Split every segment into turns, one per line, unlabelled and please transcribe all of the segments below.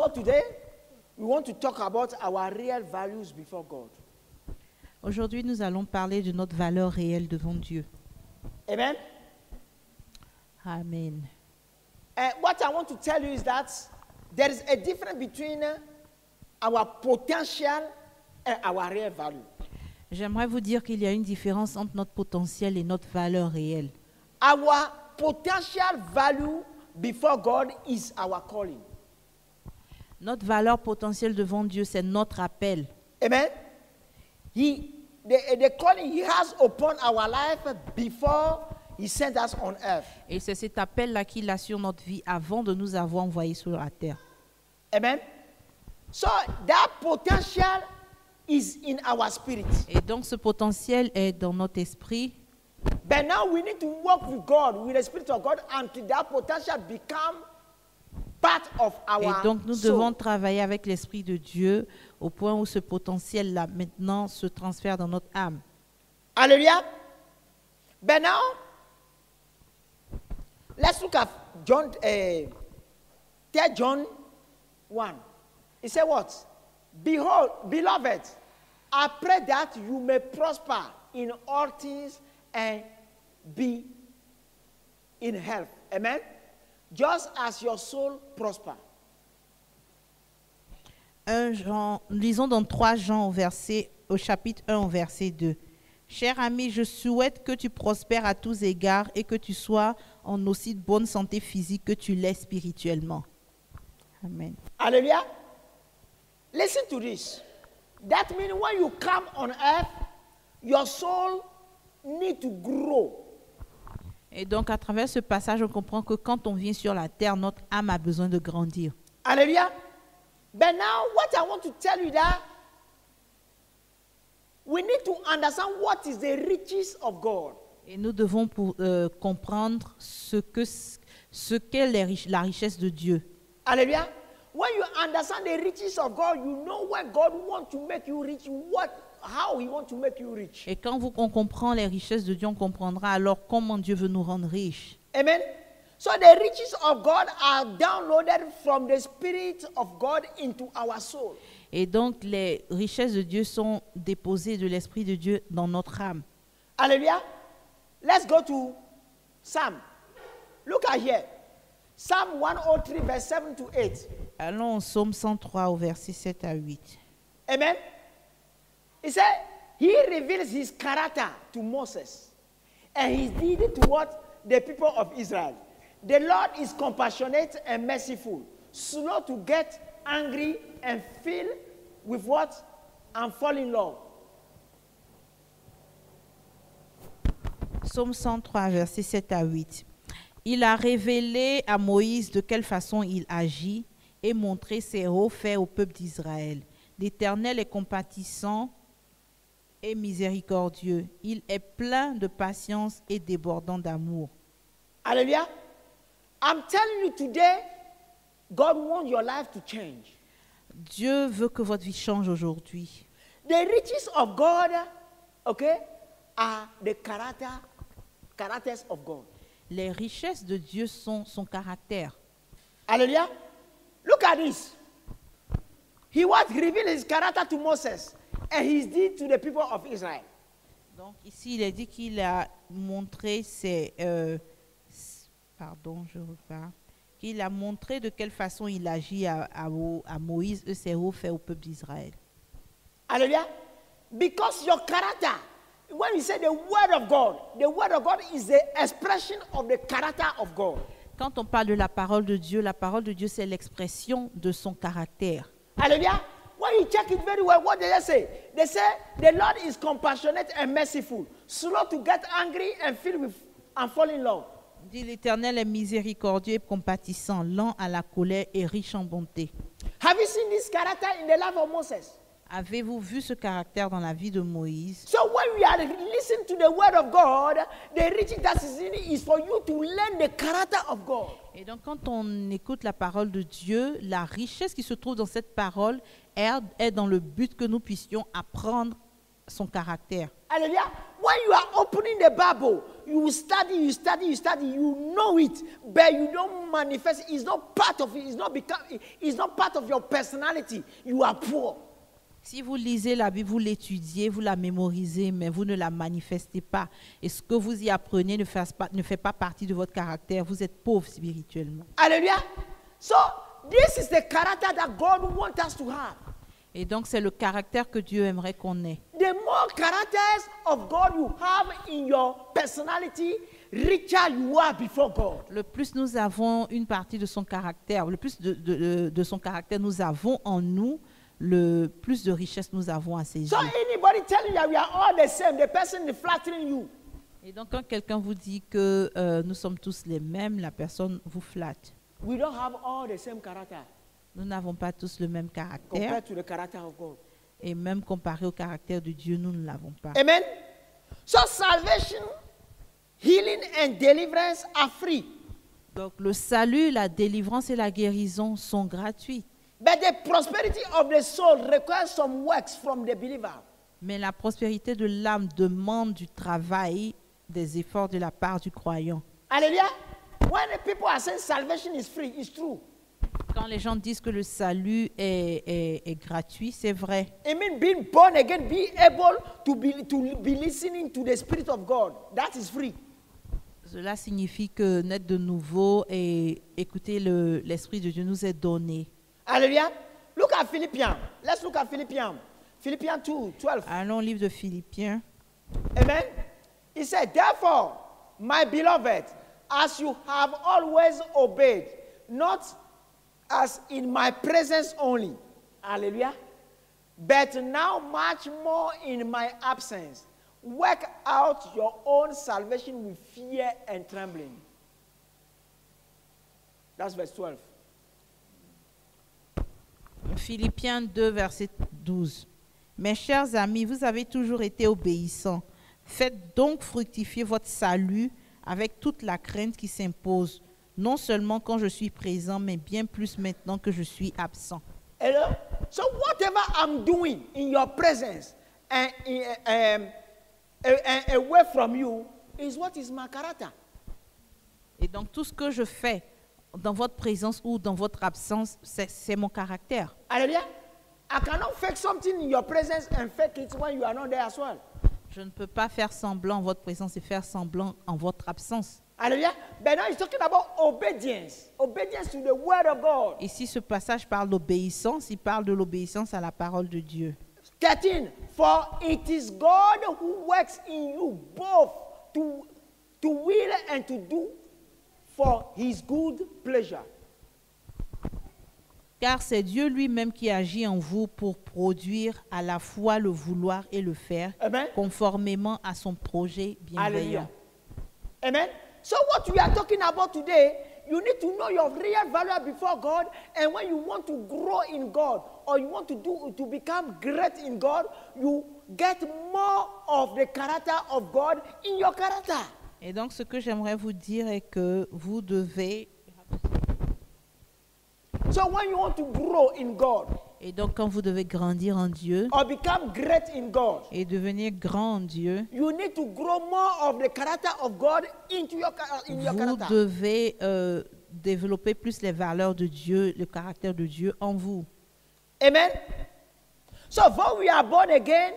so today, we want to talk about our real values before God.
Aujourd'hui, nous allons parler de notre valeur réelle devant Dieu.
Amen?
Amen.
And what I want to tell you is that there is a difference between our potential and our real value.
J'aimerais vous dire qu'il y a une différence entre notre potentiel et notre valeur réelle.
Our potential value before God is our calling.
Notre valeur potentielle devant Dieu, c'est notre appel.
Amen? The calling He has upon our life before He sent us on earth.
Et c'est cet appel-là qu'il a sur notre vie avant de nous avoir envoyés sur la terre.
Amen? So that potential is in our spirit.
Et donc ce potentiel est dans notre esprit.
But now we need to work with God, with the Spirit of God, until that potential become part of our
Et donc nous
soul.
devons travailler avec l'Esprit de Dieu au point où ce potentiel-là maintenant se transfère dans notre âme.
Hallelujah. But now, let's look at John, 3 John 1. He said what? Behold, beloved, I pray that you may prosper in all things and be in health. Amen? Just as your soul prosper.
Lisons dans 3 Jean au chapitre 1 au verset 2. Cher ami, je souhaite que tu prospères à tous égards et que tu sois en aussi bonne santé physique que tu l'es spirituellement. Amen.
Hallelujah. Listen to this. That means when you come on earth, your soul need to grow.
Et donc à travers ce passage, on comprend que quand on vient sur la terre, notre âme a besoin de grandir.
Hallelujah. But now what I want to tell you that we need to understand what is the riches of God.
Et nous devons comprendre ce qu'est la richesse de Dieu.
Hallelujah. When you understand the riches of God, you know when God wants to make you rich, how He wants to make you rich.
Et quand on comprend les richesses de Dieu, on comprendra alors comment Dieu veut nous rendre riches.
Amen. So the riches of God are downloaded from the Spirit of God into our soul.
Et donc les richesses de Dieu sont déposées de l'Esprit de Dieu dans notre âme.
Hallelujah. Let's go to Psalm. Look at here. Psalm 103 verse 7 to 8.
Allons au psaume 103 au verset 7 à 8.
Amen. He said, He reveals His character to Moses, and He did it to what? The people of Israel. The Lord is compassionate and merciful, slow to get angry and filled with what? And fall in love.
Psaume 103, verset 7 à 8. Il a révélé à Moïse de quelle façon il agit et montré ses hauts faits au peuple d'Israël. L'Éternel est compatissant et miséricordieux. Il est plein de patience et débordant d'amour.
Hallelujah. I'm telling you today, God wants your life to change.
Dieu veut que votre vie change aujourd'hui.
The riches of God, okay, are the characters of God.
Les richesses de Dieu sont son caractère.
Hallelujah. Look at this. He was revealed His character to Moses, and He did to the people of Israel.
Donc ici, il est dit qu'il a montré qu'il a montré de quelle façon il agit à Moïse et ses hauts faits au peuple d'Israël.
Hallelujah. Because your character, when we say the word of God is the expression of the character of God.
Quand on parle de la parole de Dieu c'est l'expression de son caractère.
Hallelujah. When you check it very well, what did they say? They say the Lord is compassionate and merciful, slow to get angry and filled with and fall in love.
Dit l'Éternel est miséricordieux et compatissant, lent à la colère et riche en bonté.
Have you seen this character in the life of Moses?
Avez-vous vu ce caractère dans la vie de Moïse?
So when we are listening to the word of God, the riches that is in it is for you to learn the character of God.
Et donc quand on écoute la parole de Dieu, la richesse qui se trouve dans cette parole est dans le but que nous puissions apprendre son caractère.
Hallelujah. when you are opening the Bible, you study, you know it, but you don't manifest. It's not part of it. It's not part of your personality. You are poor.
Si vous lisez la Bible, vous l'étudiez, vous la mémorisez, mais vous ne la manifestez pas, et ce que vous y apprenez ne fait pas partie de votre caractère, vous êtes pauvre spirituellement.
Hallelujah. So, this is the character that God wants us to have.
Et donc, c'est le caractère que Dieu aimerait qu'on ait.
The more characters of God you have in your personality, richer you are before God.
Le plus nous avons une partie de son caractère, le plus de son caractère nous avons en nous, le plus de richesse nous avons à ses yeux.
So anybody telling you that we are all the same, the person is flattering you.
Et donc, quand quelqu'un vous dit que nous sommes tous les mêmes, la personne vous flatte.
We don't have all the same character
Nous n'avons pas tous le même caractère.
compared to the character of God.
Et même comparé au caractère de Dieu, nous ne l'avons pas.
Amen. So salvation, healing and deliverance are free.
Donc, le salut, la délivrance et la guérison sont gratuits.
But the prosperity of the soul requires some works from the believer.
Mais la prospérité de l'âme demande du travail, des efforts de la part du croyant.
Hallelujah. When the people are saying salvation is free, it's true.
Quand les gens disent que le salut est gratuit, c'est vrai.
It means being born again, be able to be listening to the Spirit of God. That is free.
Cela signifie que naître de nouveau et écouter l'Esprit de Dieu nous est donné.
Hallelujah. Look at Philippians. Let's look at Philippians. Philippians 2:12.
Allons au livre de Philippiens.
Amen. He said, therefore, my beloved, as you have always obeyed, not as in my presence only, hallelujah, but now much more in my absence, work out your own salvation with fear and trembling. That's verse 12.
Philippiens 2, verset 12. Mes chers amis, vous avez toujours été obéissants. Faites donc fructifier votre salut avec toute la crainte qui s'impose, non seulement quand je suis présent, mais bien plus maintenant que je suis absent.
Hello? So whatever I'm doing in your presence and away from you is what is my character.
Et donc tout ce que je fais dans votre présence ou dans votre absence, c'est mon caractère.
Hallelujah. I cannot fake something in your presence and fake it when you are not there as well.
Je ne peux pas faire semblant en votre présence et faire semblant en votre absence.
Hallelujah. But now he's talking about obedience. Obedience to the word of God.
Ici, ce passage parle d'obéissance. Il parle de l'obéissance à la parole de Dieu.
13. For it is God who works in you both to will and to do for his good pleasure.
Car c'est Dieu lui-même qui agit en vous pour produire à la fois le vouloir et le faire,
Amen.
conformément à son projet
Hallelujah.
bienveillant.
Amen. So what we are talking about today, you need to know your real value before God, and when you want to grow in God or you want to become great in God, you get more of the character of God in your character.
Et donc, ce que j'aimerais vous dire est que vous devez...
So when you want to grow in God
Et donc, quand vous devez grandir en Dieu
or become great in God,
et devenir grand en Dieu,
you need to grow more of the character of God into your
vous
character.
devez développer plus les valeurs de Dieu, le caractère de Dieu en vous.
Amen. So when we are born again,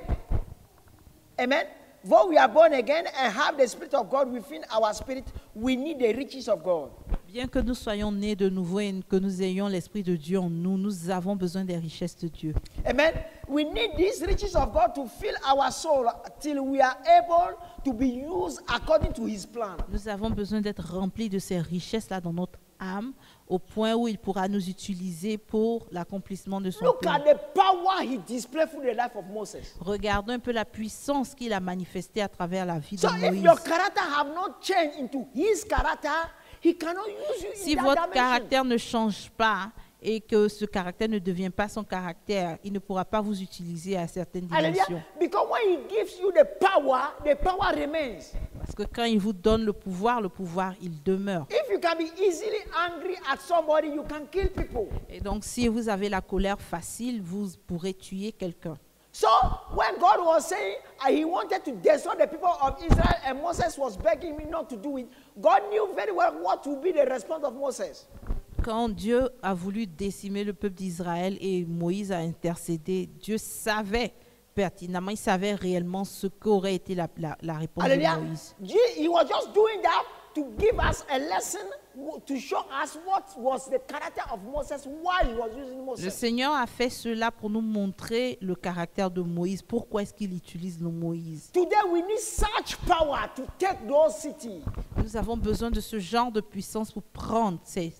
amen. When we are born again and have the Spirit of God within our spirit, we need the riches of God.
Bien que nous soyons nés de nouveau et que nous ayons l'Esprit de Dieu en nous, nous avons besoin des richesses de Dieu.
Amen. We need these riches of God to fill our soul till we are able to be used according to His plan.
Nous avons besoin d'être remplis de ces richesses-là dans notre âme, au point où il pourra nous utiliser pour l'accomplissement de son
Look
plan.
at the power He displayed through the life of Moses.
Regardons un peu la puissance qu'il a manifestée à travers la vie de
So if
Moïse.
your character have not changed into His character, He cannot use you
Si
in that
votre
dimension.
caractère ne change pas et que ce caractère ne devient pas son caractère, il ne pourra pas vous utiliser à certaines dimensions.
Hallelujah. Because when He gives you the power remains.
Parce que quand il vous donne le pouvoir, il demeure.
If you can be easily angry at somebody, you can kill people.
Et donc, si vous avez la colère facile, vous pourrez tuer quelqu'un.
So when God was saying he wanted to destroy the people of Israel and Moses was begging him not to do it, God knew very well what would be the response of Moses.
Quand Dieu a voulu décimer le peuple d'Israël et Moïse a intercédé, Dieu savait pertinemment, il savait réellement ce qu'aurait été la réponse de
Hallelujah.
Moïse.
He was just doing that to give us a lesson, to show us what was the character of Moses, why he was using
Le
Moses.
Seigneur a fait cela pour nous montrer le caractère de Moïse. Pourquoi est-ce qu'il utilise le Moïse?
Today we need such power to take those cities.
Nous avons besoin de ce genre de puissance pour prendre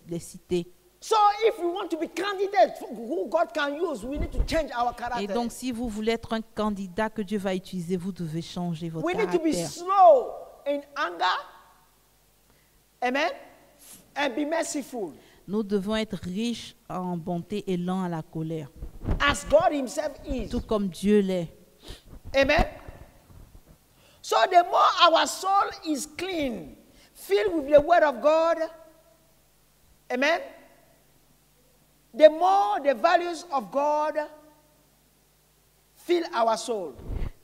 les cités.
So if we want to be candidates who God can use, we need to change our character.
Et donc, si vous voulez être un candidat que Dieu va utiliser, vous devez changer votre
We need to be
caractère.
slow in anger, amen, and be merciful,
Nous devons être riches en bonté et lents à la colère,
as God himself is.
tout comme Dieu l'est.
Amen. So the more our soul is clean, filled with the word of God, amen, the more the values of God fill our soul.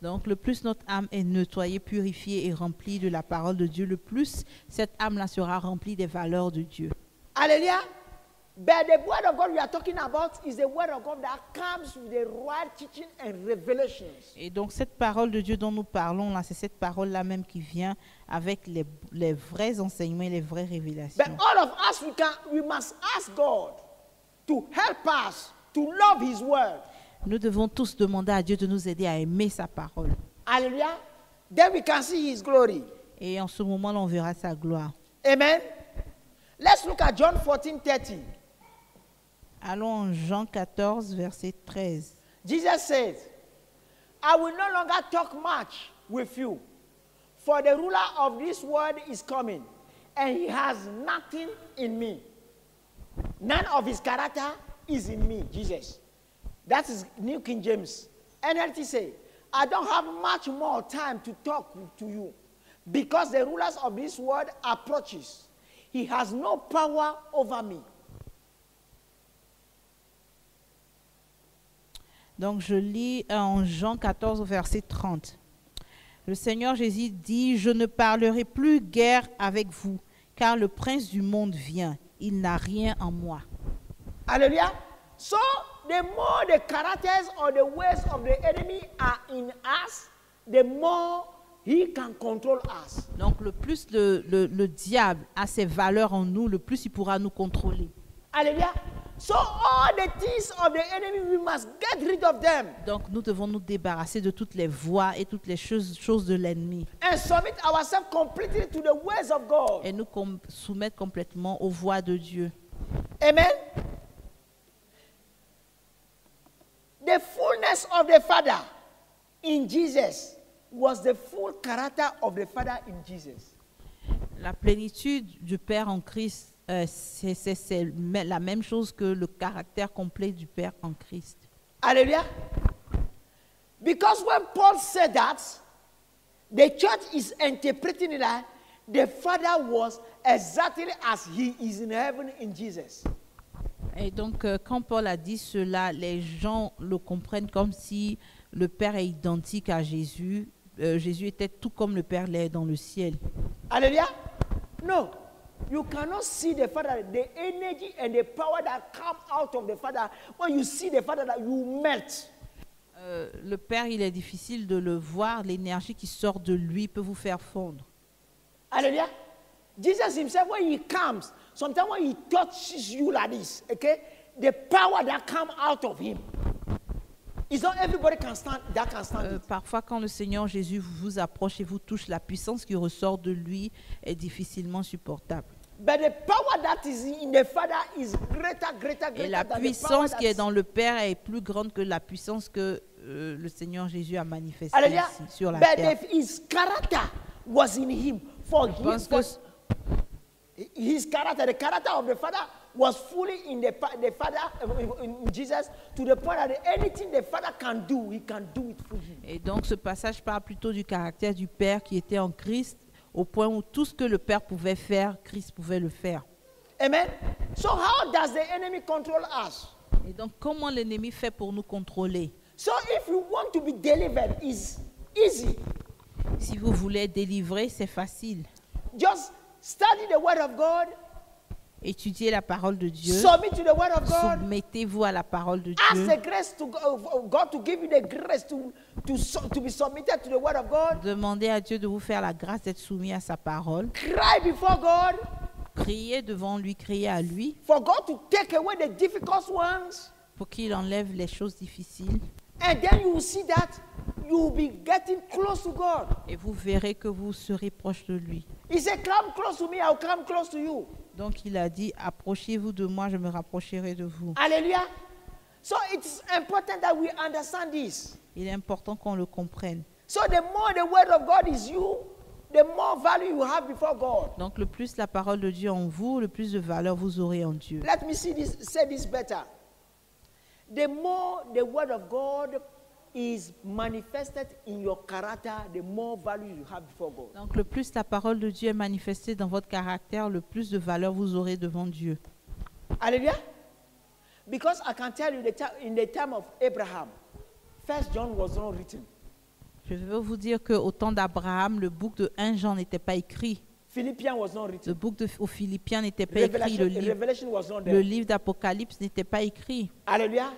Donc, le plus notre âme est nettoyée, purifiée et remplie de la parole de Dieu, le plus cette âme-là sera remplie des valeurs de Dieu.
Hallelujah. But the word of God we are talking about is the word of God that comes with the right teaching and revelations.
Et donc, cette parole de Dieu dont nous parlons là, c'est cette parole-là même qui vient avec les vrais enseignements et les vraies révélations.
But all of us, we must ask God to help us to love his word.
Nous devons tous demander à Dieu de nous aider à aimer sa parole.
Hallelujah. Then we can see his glory.
Et en ce moment-là, on verra sa gloire.
Amen. Let's look at John 14:30.
Allons en Jean 14, verset 13.
Jesus said, I will no longer talk much with you, for the ruler of this world is coming, and he has nothing in me. None of his character is in me, Jesus. That is New King James. NLT say, I don't have much more time to talk to you, because the rulers of this world approaches. He has no power over me.
Donc, je lis en Jean 14, verset 30. Le Seigneur Jésus dit, « Je ne parlerai plus guère avec vous, car le prince du monde vient. Il n'a rien en moi. »
Hallelujah. So, the more the characters or the ways of the enemy are in us, the more he can control us.
Donc, le plus le diable a ses valeurs en nous, le plus il pourra nous contrôler.
Hallelujah. So, all the things of the enemy, we must get rid of them
Donc, nous devons nous débarrasser de toutes les voies et toutes les choses de l'ennemi
and submit ourselves completely to the ways of God.
et nous soumettre complètement aux voies de Dieu.
Amen. The fullness of the Father in Jesus was the full character of the Father in Jesus.
La plénitude du Père en Christ, c'est la même chose que le caractère complet du Père en Christ.
Hallelujah. Because when Paul said that, the church is interpreting it like the Father was exactly as he is in heaven in Jesus.
Et donc, quand Paul a dit cela, les gens le comprennent comme si le Père est identique à Jésus. Jésus était tout comme le Père l'est dans le ciel.
Hallelujah. No, you cannot see the Father, the energy and the power that come out of the Father. When you see the Father, that you melt.
Le Père, il est difficile de le voir. L'énergie qui sort de lui peut vous faire fondre.
Hallelujah. Jesus himself, when he comes, sometimes when he touches you like this, okay, the power that comes out of him, it's not everybody can stand, that can stand it.
Parfois, quand le Seigneur Jésus vous approche et vous touche, la puissance qui ressort de lui est difficilement supportable.
But the power that is in the Father is greater
Et la
than the power
puissance qui est
that's...
dans le Père est plus grande que la puissance que le Seigneur Jésus a manifestée
Hallelujah.
ici, sur la
But
terre.
his character was in him. For
Je
him,
pense
for
que
his character, the character of the Father was fully in the Father, in Jesus, to the point that anything the Father can do, he can do it through him.
Et donc ce passage parle plutôt du caractère du Père qui était en Christ, au point où tout ce que le Père pouvait faire, Christ pouvait le faire.
Amen. So how does the enemy control us?
Et donc comment l'ennemi fait pour nous contrôler?
So if you want to be delivered, it's easy.
Si vous voulez être délivré, c'est facile.
Just study the word of God.
Étudiez la parole de Dieu.
Submit to the word of God.
Soumettez-vous à la parole de
Ask
Dieu.
the grace to God to give you the grace to be submitted to the word of God.
Demandez à Dieu de vous faire la grâce d'être soumis à sa parole.
Cry before God
Criez devant lui, criez à lui
for God to take away the difficult ones.
pour qu'il enlève les choses difficiles.
And then you will see that you will be getting close to God.
Et vous verrez que vous serez proche de lui.
He said, come close to me, I'll come close to you.
Donc il a dit, approchez-vous de moi, je me rapprocherai de vous.
Hallelujah. So it's important that we understand this.
Il est important qu'on le comprenne.
So the more the word of God is you, the more value you have before God.
Donc le plus la parole de Dieu en vous, le plus de valeur vous aurez en Dieu.
Let me say this better. The more the word of God is manifested in your character, the more value you have before God.
Donc le plus la parole de Dieu est manifestée dans votre caractère, le plus de valeur vous aurez devant Dieu.
Hallelujah. Because I can tell you in the time of Abraham, 1 John was not written.
Je veux vous dire qu'au temps d'Abraham, le bouc de 1 Jean n'était pas écrit.
Philippians was not
Le
written.
bouc aux Philippiens n'était pas écrit.
Revelation was not
Le
there.
livre d'Apocalypse n'était pas écrit.
Hallelujah.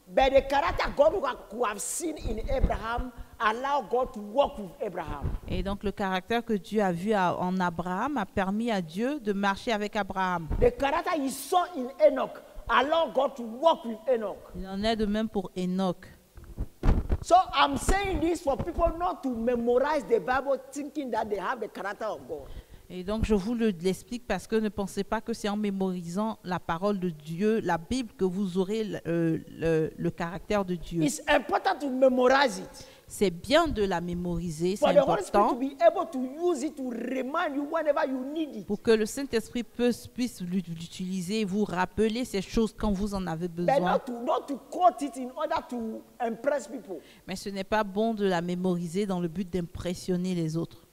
But the character God who have seen in Abraham allow God to walk with Abraham.
Et donc le caractère que Dieu a vu en Abraham a permis à Dieu de marcher avec Abraham.
The character he saw in Enoch allow God to walk with Enoch.
Il en est de même pour Enoch.
So I'm saying this for people not to memorize the Bible thinking that they have the character of God.
Et donc je vous l'explique parce que ne pensez pas que c'est en mémorisant la parole de Dieu, la Bible, que vous aurez le caractère de Dieu.
It's important to memorize it.
C'est bien de la mémoriser, c'est
For the Holy Spirit to
important
be able to use it to remind you whenever you need it.
pour que le Saint-Esprit puisse l'utiliser et vous rappeler ces choses quand vous en avez
But
besoin.
not to quote it in order to impress people.
Mais ce n'est pas bon de la mémoriser dans le but d'impressionner les autres.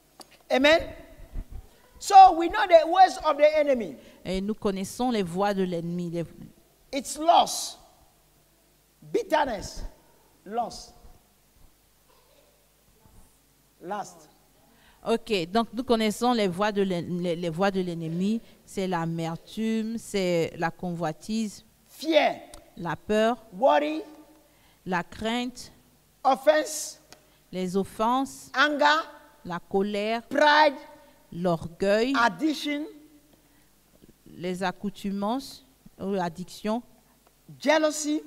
Amen. So we know the ways of the enemy.
Et nous connaissons les voies de l'ennemi.
It's loss, bitterness, loss, lust.
Ok, donc nous connaissons les voies de l'ennemi. C'est l'amertume, c'est la convoitise,
Fear,
la peur,
worry,
la crainte,
offense,
les offenses,
anger,
la colère,
pride,
l'orgueil,
addiction,
les accoutumances, l'addiction,
jealousy,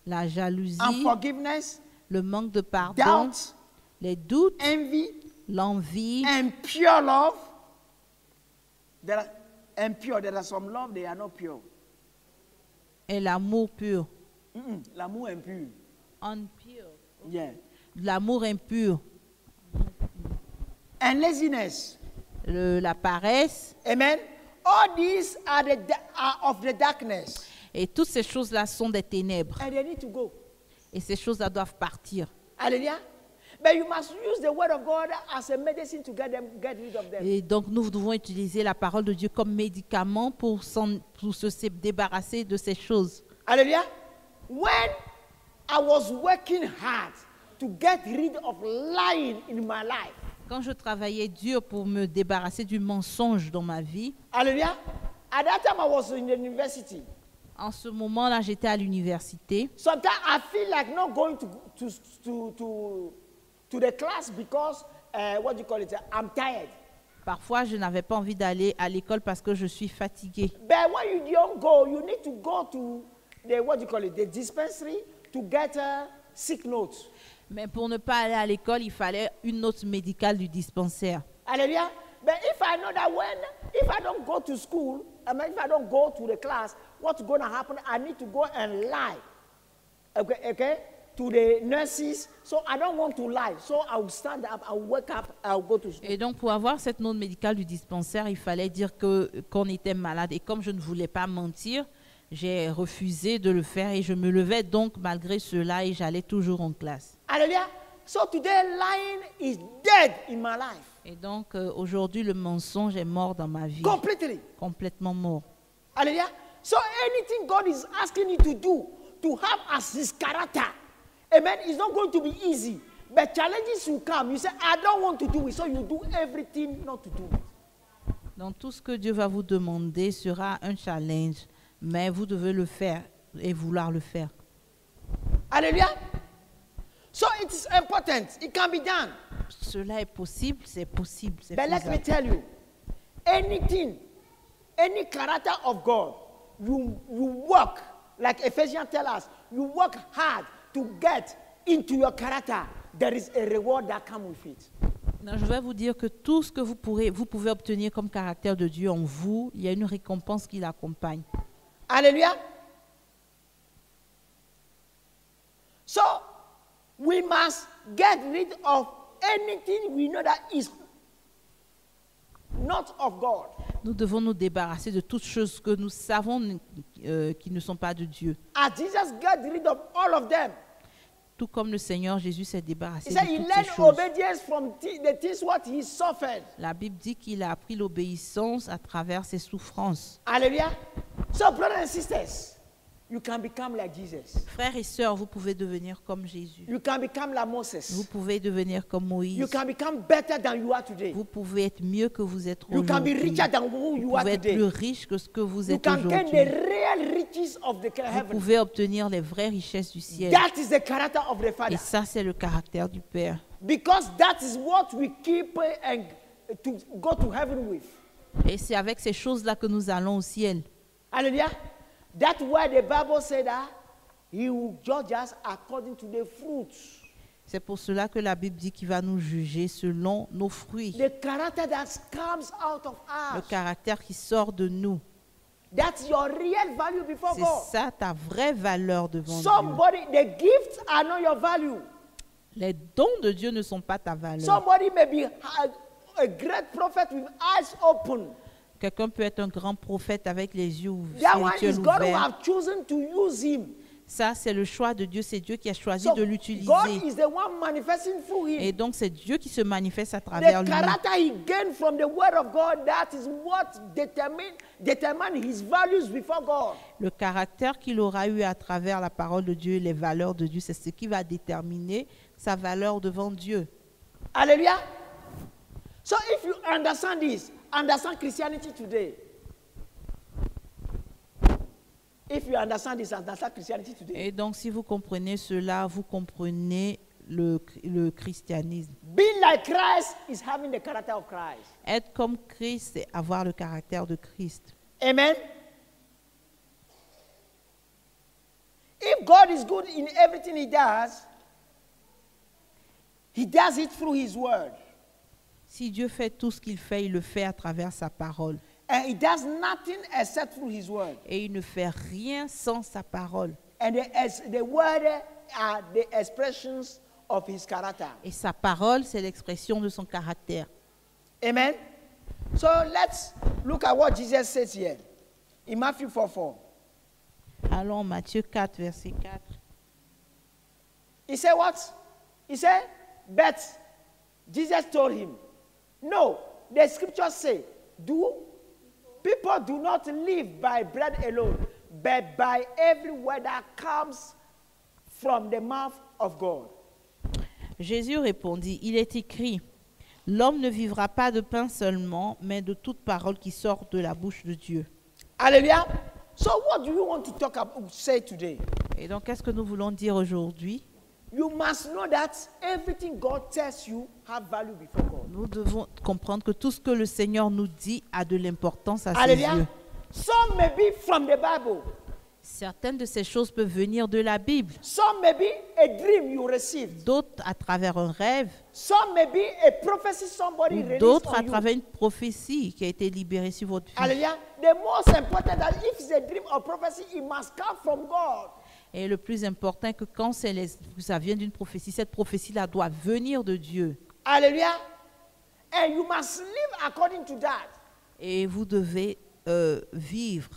la jalousie,
unforgiveness,
le manque de pardon,
doubt,
les doutes,
envy,
l'envie,
and pure love. There are some love, they are not pure.
et l'amour pur.
L'amour impur.
Impur.
Yeah.
L'amour impur,
And laziness.
la paresse.
Amen. All these are of the darkness.
Et toutes ces choses-là sont des ténèbres.
And they need to go.
Et ces choses-là doivent partir.
Hallelujah. But you must use the word of God as a medicine to get rid of them.
Et donc nous devons utiliser la parole de Dieu comme médicament pour se débarrasser de ces choses.
Hallelujah. When I was working hard to get rid of lying in my life.
Quand je travaillais dur pour me débarrasser du mensonge dans ma vie,
Hallelujah. At that time I was in the university.
en ce moment-là, j'étais à l'université.
Sometimes I feel like not going to the class because I'm tired.
Parfois, je n'avais pas envie d'aller à l'école parce que je suis fatiguée.
But when you don't go, you need to go to the dispensary to get a sick note.
Mais pour ne pas aller à l'école, il fallait une note médicale du dispensaire.
Hallelujah. But if I know that if I don't go to school, if I don't go to the class, what's going to happen? I need to go and lie. Okay? To the nurses. So I don't want to lie. So I will stand up, I will wake up, I will go to school.
Et donc, pour avoir cette note médicale du dispensaire, il fallait dire qu'on était malade. Et comme je ne voulais pas mentir, j'ai refusé de le faire et je me levais donc malgré cela et j'allais toujours en classe.
Hallelujah. So today lying is dead in my life.
Et donc, aujourd'hui, le mensonge est mort dans ma vie.
Completely.
Complètement mort.
Hallelujah. So anything God is asking you to do, to have as his character, Amen. It's not going to be easy. But challenges will come. You say, I don't want to do it. So you do everything not to do it.
Donc tout ce que Dieu va vous demander sera un challenge, mais vous devez le faire et vouloir le faire.
Hallelujah. So it is important. It can be done.
Cela est possible, c'est possible. C'est
But let me
faisable.
tell you, anything, any character of God, you work, like Ephesians tell us, you work hard to get into your character. There is a reward that comes with it.
Non, je vais vous dire que tout ce que vous pouvez obtenir comme caractère de Dieu en vous, il y a une récompense qui l'accompagne.
Hallelujah. So, we must get rid of anything we know that is not of God.
Nous devons nous débarrasser de toutes choses que nous savons qui ne sont pas de Dieu.
As Jesus got rid of all of them,
Tout comme le Seigneur Jésus s'est débarrassé
he
de
said he
toutes
learned
ces choses.
obedience from the things what he suffered.
La Bible dit qu'il a appris l'obéissance à travers ses souffrances.
Hallelujah. So, brothers and sisters, you can become like Jesus.
Frères et sœurs, vous pouvez devenir comme Jésus.
You can become like
Vous
Moses.
pouvez devenir comme
You
Moïse.
can become better than you are today.
Vous pouvez être mieux que vous êtes
You can be
aujourd'hui.
richer than who
Vous
you are
pouvez être plus
today.
riche que ce que vous
You
êtes
can gain the
aujourd'hui.
real riches of the
Vous
heaven.
pouvez obtenir les vraies richesses du ciel.
That is the character of the
Et
Father.
ça, c'est le caractère du Père.
Because that is what we keep and to go to heaven with.
Et c'est avec ces choses-là que nous allons au ciel.
Hallelujah. That's why the Bible said that he will judge us according to the fruits.
C'est pour cela que la Bible dit qu'il va nous juger selon nos fruits.
The character that comes out of
Le
us.
caractère qui sort de nous.
That's your real value before
C'est
God.
ça ta vraie valeur devant Dieu.
Somebody, the gifts are not your value.
Les dons de Dieu ne sont pas ta valeur.
Somebody may be a great prophet with eyes open.
Quelqu'un peut être un grand prophète avec les yeux
That one is
spirituels
God who
ouverts.
have chosen to use him.
Ça, c'est le choix de Dieu. C'est Dieu qui a choisi
So
de l'utiliser.
God is the one manifesting through him.
Et donc, c'est Dieu qui se manifeste à travers
The
lui.
character he gained from the word of God, that is what determine his values before God.
Le caractère qu'il aura eu à travers la parole de Dieu et les valeurs de Dieu, c'est ce qui va déterminer sa valeur devant Dieu.
Hallelujah. So if you understand this, understand Christianity today. If you understand this, understand Christianity today.
Et donc, si vous comprenez cela, vous comprenez le christianisme.
Being like Christ is having the character of Christ.
Être comme Christ, c'est avoir le caractère de Christ.
Amen. If God is good in everything he does it through his word.
Si Dieu fait tout ce qu'il fait, il le fait à travers sa parole.
And he does nothing except through his word.
Et il ne fait rien sans sa parole.
And the word are the expressions of his character.
Et sa parole, c'est l'expression de son caractère.
Amen. So let's look at what Jesus says here in Matthew 4:4.
Allons, Matthieu 4, verset 4.
He said what? He said, but Jesus told him, no, the scriptures say, people do not live by bread alone, but by every word that comes from the mouth of God.
Jésus répondit, il est écrit, l'homme ne vivra pas de pain seulement, mais de toute parole qui sort de la bouche de Dieu.
Hallelujah. So what do you want to say today?
Et donc, qu'est-ce que nous voulons dire aujourd'hui?
You must know that everything God tells you have value before God.
Nous devons comprendre que tout ce que le Seigneur nous dit a de l'importance à ses
Hallelujah.
yeux.
Some may be from the Bible.
Certaines de ces choses peuvent venir de la Bible,
Some may be a dream you received.
d'autres à travers un rêve,
Some may be a prophecy somebody
ou
released
d'autres
on
à
you.
travers une prophétie qui a été libérée sur votre vie.
Hallelujah. The most important that if it's a dream or prophecy, it must come from God.
Et le plus important est que quand ça vient d'une prophétie, cette prophétie-là doit venir de Dieu.
Hallelujah. And you must live according to that.
Et vous devez vivre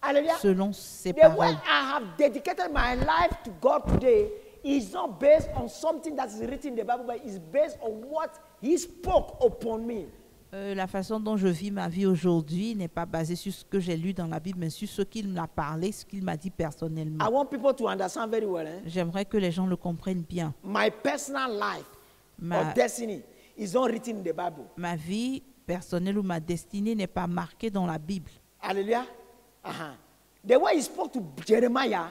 Hallelujah.
selon ces
The way
paroles.
I have dedicated my life to God today is not based on something that is written in the Bible, but it's based on what He spoke upon me.
La façon dont je vis ma vie aujourd'hui n'est pas basée sur ce que j'ai lu dans la Bible, mais sur ce qu'il m'a parlé, ce qu'il m'a dit personnellement.
I want people to understand very well.
J'aimerais que les gens le comprennent bien.
My personal life
Ma,
or destiny is not written in the Bible.
ma vie personnelle ou ma destinée n'est pas marquée dans la Bible.
Hallelujah. Uh-huh. The way he spoke to Jeremiah,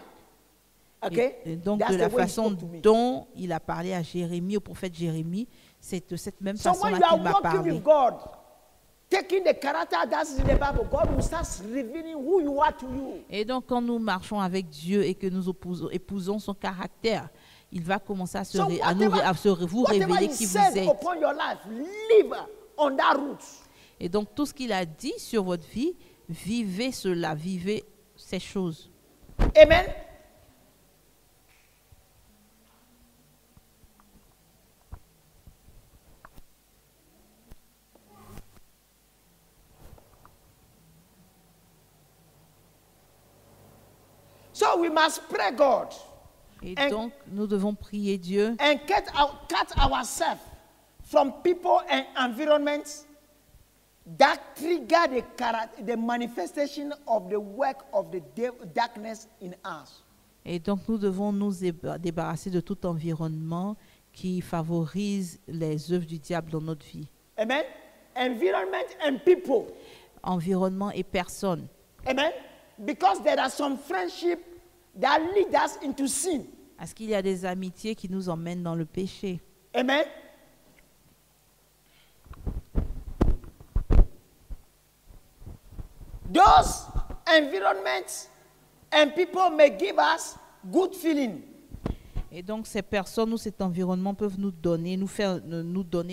okay,
Et donc,
that's
de la
the way he
façon
spoke to me.
dont il a parlé à Jérémie, au prophète Jérémie, c'est de cette même
So when
façon-là
you are
qu'il m'a
walking
parlé.
with God, taking the character that's in the Bible, God will start revealing who you are to you.
Et donc, quand nous marchons avec Dieu et que nous épousons son caractère, il va commencer à,
So
vous
whatever
révéler
he
qui vous
says
êtes.
upon your life, live on that route.
Et donc, tout ce qu'il a dit sur votre vie, vivez cela, vivez ces choses.
Amen. So we must pray God
Et
And-
donc, nous devons prier Dieu
and cut ourselves from people and environments that trigger the manifestation of the work of the darkness in us.
et donc nous devons nous débarrasser de tout environnement qui favorise les œuvres du diable dans notre vie.
Amen. Environment and people.
Environnement et personne.
Amen. Because there are some friendship that lead us into sin.
Parce qu'il y a des amitiés qui nous emmènent dans le péché.
Amen. Those environments and people may give us good feeling,
Et donc ces personnes ou cet environnement peuvent nous donner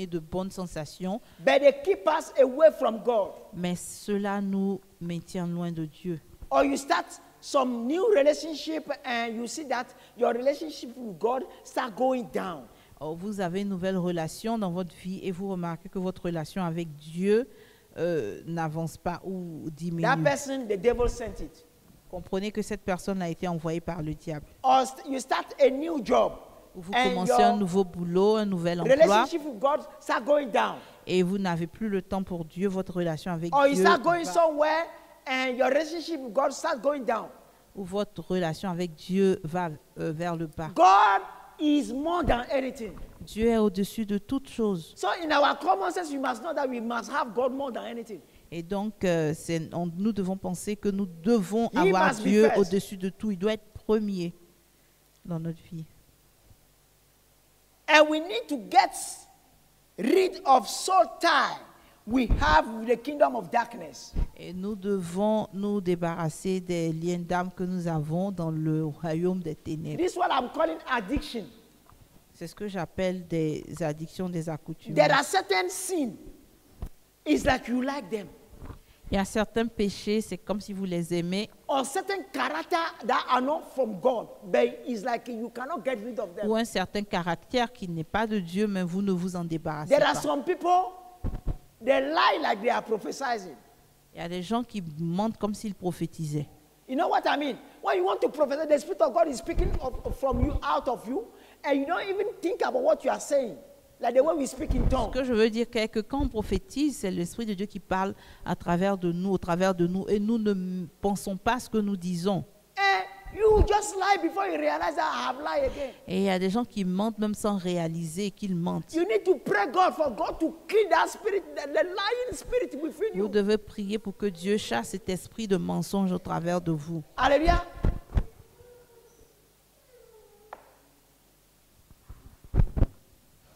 de bonnes sensations,
but they keep us away from God.
mais cela nous maintient loin de Dieu.
Or you start some new relationship and you see that your relationship with God start going down.
Or, vous avez une nouvelle relation dans votre vie et vous remarquez que votre relation avec Dieu n'avance pas ou diminue.
That person, the devil sent it.
Comprenez que cette personne a été envoyée par le diable.
Or you start a new job
Vous
and
commencez un
your
nouveau boulot, un nouvel emploi
relationship with God start going down.
et vous n'avez plus le temps pour Dieu, votre relation avec
Or you
Dieu
start going
va-
somewhere and your relationship with God start going down.
ou votre relation avec Dieu va vers le bas.
God is more than anything.
Dieu est au-dessus de toute chose.
So in our common sense, we must know that we must have God more than anything.
Et donc, nous devons penser que nous devons
He
avoir
must be
Dieu
first.
au-dessus de tout. Il doit être premier dans notre vie.
And we need to get rid of soul tie we have with the kingdom of darkness.
Et nous devons nous débarrasser des liens d'âme que nous avons dans le royaume des ténèbres.
This is what I'm calling addiction.
C'est ce que j'appelle des addictions, des accoutuments.
There are certain sins. It's like you like them.
Il y a certains péchés, c'est comme si vous les aimez,
Or certain character that are not from God, but it's like you cannot get rid of them.
ou un certain caractère qui n'est pas de Dieu, mais vous ne vous en débarrassez
There are
pas.
some people, they lie like they are prophesying.
Il y a des gens qui mentent comme s'ils prophétisaient.
You know what I mean? When you want to prophesy, the Spirit of God is speaking from you, out of you, and you don't even think about what you are saying. Like the way we speak in
Ce
tongues.
que je veux dire, c'est que quand on prophétise, c'est l'Esprit de Dieu qui parle à travers de nous, au travers de nous, et nous ne pensons pas ce que nous disons.
And you just lie before you realize that I have lied again.
Et il y a des gens qui mentent même sans réaliser qu'ils mentent.
You need to pray God for God to kill that spirit, the lying spirit within
Vous
you.
devez prier pour que Dieu chasse cet esprit de mensonge au travers de vous.
Hallelujah.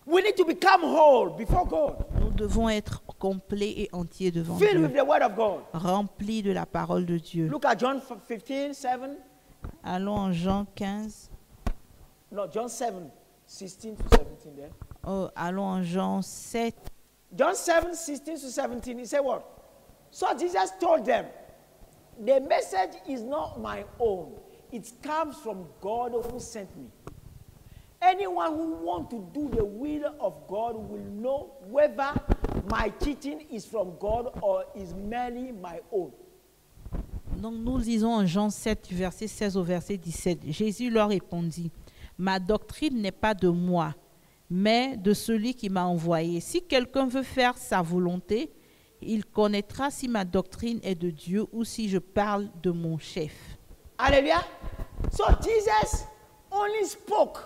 We need to become whole before God,
Nous devons être complets et entiers devant
filled
Dieu,
with the word of God.
remplis de la parole de Dieu.
Look at John 15, 7.
Allons en Jean 15.
No, John 7, 16 to 17 there.
Oh, allons en Jean 7.
John 7, 16 to 17, he said what? So Jesus told them, the message is not my own. It comes from God who sent me. Anyone who wants to do the will of God will know whether my teaching is from God or is merely my own.
Donc nous lisons en Jean 7, verset 16 au verset 17. Jésus leur répondit, ma doctrine n'est pas de moi, mais de celui qui m'a envoyé. Si quelqu'un veut faire sa volonté, Il connaîtra si ma doctrine est de Dieu ou si je parle de mon chef.
Hallelujah. So Jesus only spoke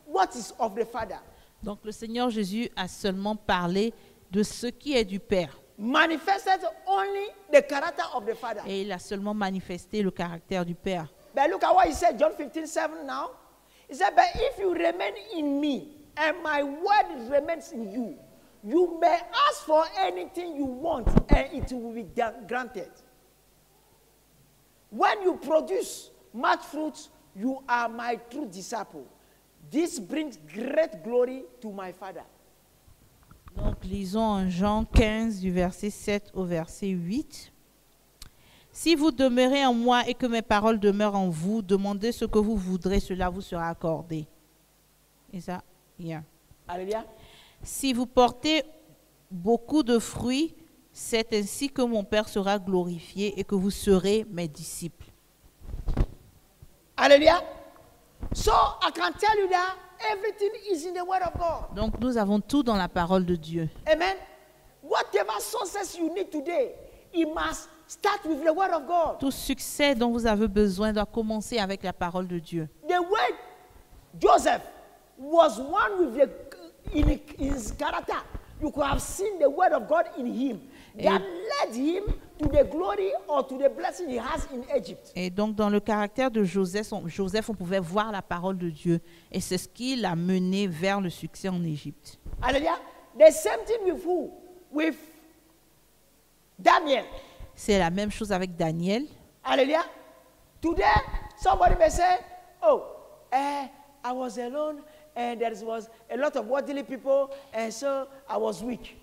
what is of the Father.
Donc le Seigneur Jésus a seulement parlé de ce qui est du Père.
Manifested only the character of the Father.
Et il a seulement manifesté le caractère du Père.
But look at what he said, John 15:7 now. He said, but if you remain in me and my word remains in you, you may ask for anything you want and it will be granted. When you produce much fruit, you are my true disciple. This brings great glory to my Father.
Donc lisons en Jean 15 du verset 7 au verset 8. Si vous demeurez en moi et que mes paroles demeurent en vous, demandez ce que vous voudrez, cela vous sera accordé. Et ça, yeah.
Alléluia.
Si vous portez beaucoup de fruits, c'est ainsi que mon Père sera glorifié et que vous serez mes disciples.
Alléluia. So I can tell you that everything is in the word of God.
Donc nous avons tout dans la parole de Dieu.
Amen. Whatever success you need today, it must start with the word of God.
Tout succès dont vous avez besoin doit commencer avec la parole de Dieu.
The way Joseph was one with in his character, you could have seen the word of God in him that led him to the glory or to the blessing he has in Egypt.
Et donc dans le caractère de Joseph, on pouvait voir la parole de Dieu. Et c'est ce qui l'a mené vers le succès en Égypte.
Hallelujah. The same thing with who? With Daniel.
C'est la même chose avec Daniel.
Hallelujah. Today, somebody may say, oh, I was alone and there was a lot of worldly people and so I was weak.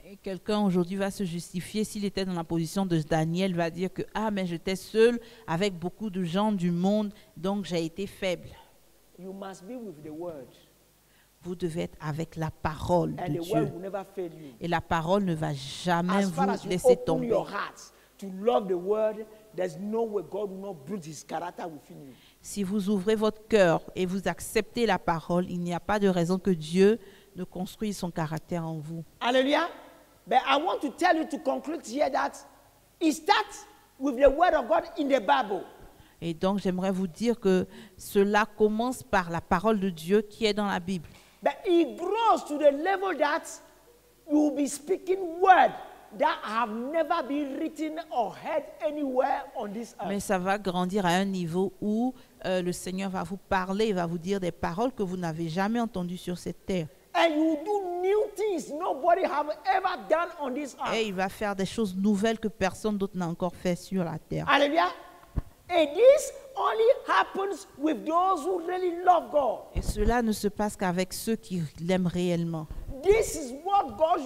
Et quelqu'un aujourd'hui va se justifier, s'il était dans la position de Daniel, va dire que ah mais j'étais seul avec beaucoup de gens du monde, donc j'ai été faible.
You must be with the word.
Vous devez être avec la parole
And
de
the
Dieu.
word will never fail you.
Et la parole ne va jamais
As far as
vous
you
laisser
open
tomber.
your heart to love the word, there's no way God will not build his character within you.
Si vous ouvrez votre cœur et vous acceptez la parole, il n'y a pas de raison que Dieu ne construise son caractère en vous.
Hallelujah. But I want to tell you to conclude here that it starts with the word of God in the Bible.
Et donc j'aimerais vous dire que cela commence par la parole de Dieu qui est dans la Bible.
But it grows to the level that you will be speaking words that have never been written or heard anywhere on this earth.
Mais ça va grandir à un niveau où le Seigneur va vous parler, il va vous dire des paroles que vous n'avez jamais entendues sur cette terre.
And you do new things nobody have ever done on this earth.
Et il va faire des choses nouvelles que personne d'autre n'a encore fait sur la terre.
Hallelujah. And this only happens with those who really love God.
Et cela ne se passe qu'avec ceux qui l'aiment réellement.
This is what God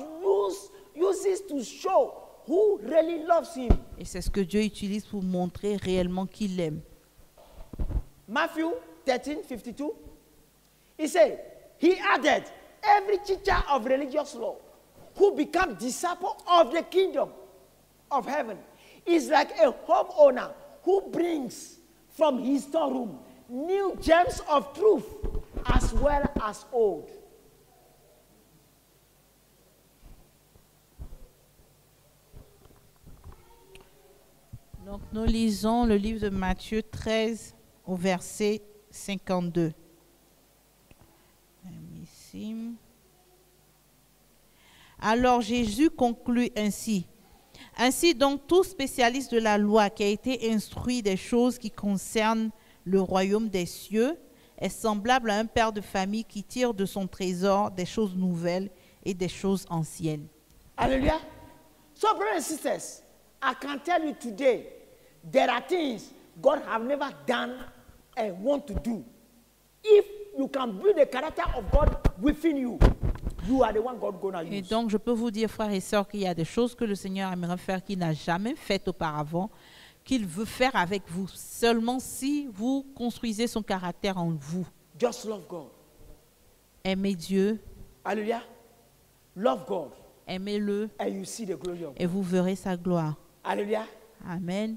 uses to show who really loves him.
Et c'est ce que Dieu utilise pour montrer réellement qu'il l'aime.
Matthew 13:52. He said, he added, every teacher of religious law who becomes disciple of the kingdom of heaven is like a homeowner who brings from his storeroom new gems of truth as well as old.
Donc nous lisons le livre de Matthieu 13 au verset 52. Ici. Alors Jésus conclut ainsi. Ainsi donc tout spécialiste de la loi qui a été instruit des choses qui concernent le royaume des cieux est semblable à un père de famille qui tire de son trésor des choses nouvelles et des choses anciennes.
Hallelujah. So brothers and sisters, I can tell you today, there are things God have never done and want to do. If you can build the character of God within you, you are the one God gonna use.
Et donc je peux vous dire, frères et sœurs, qu'il y a des choses que le Seigneur aimerait faire qu'il n'a jamais faites auparavant, qu'il veut faire avec vous, seulement si vous construisez son caractère en vous.
Just love God.
Aimez Dieu.
Hallelujah. Love God.
Aimez-le
And you see the glory of God.
et vous verrez sa gloire.
Hallelujah.
Amen.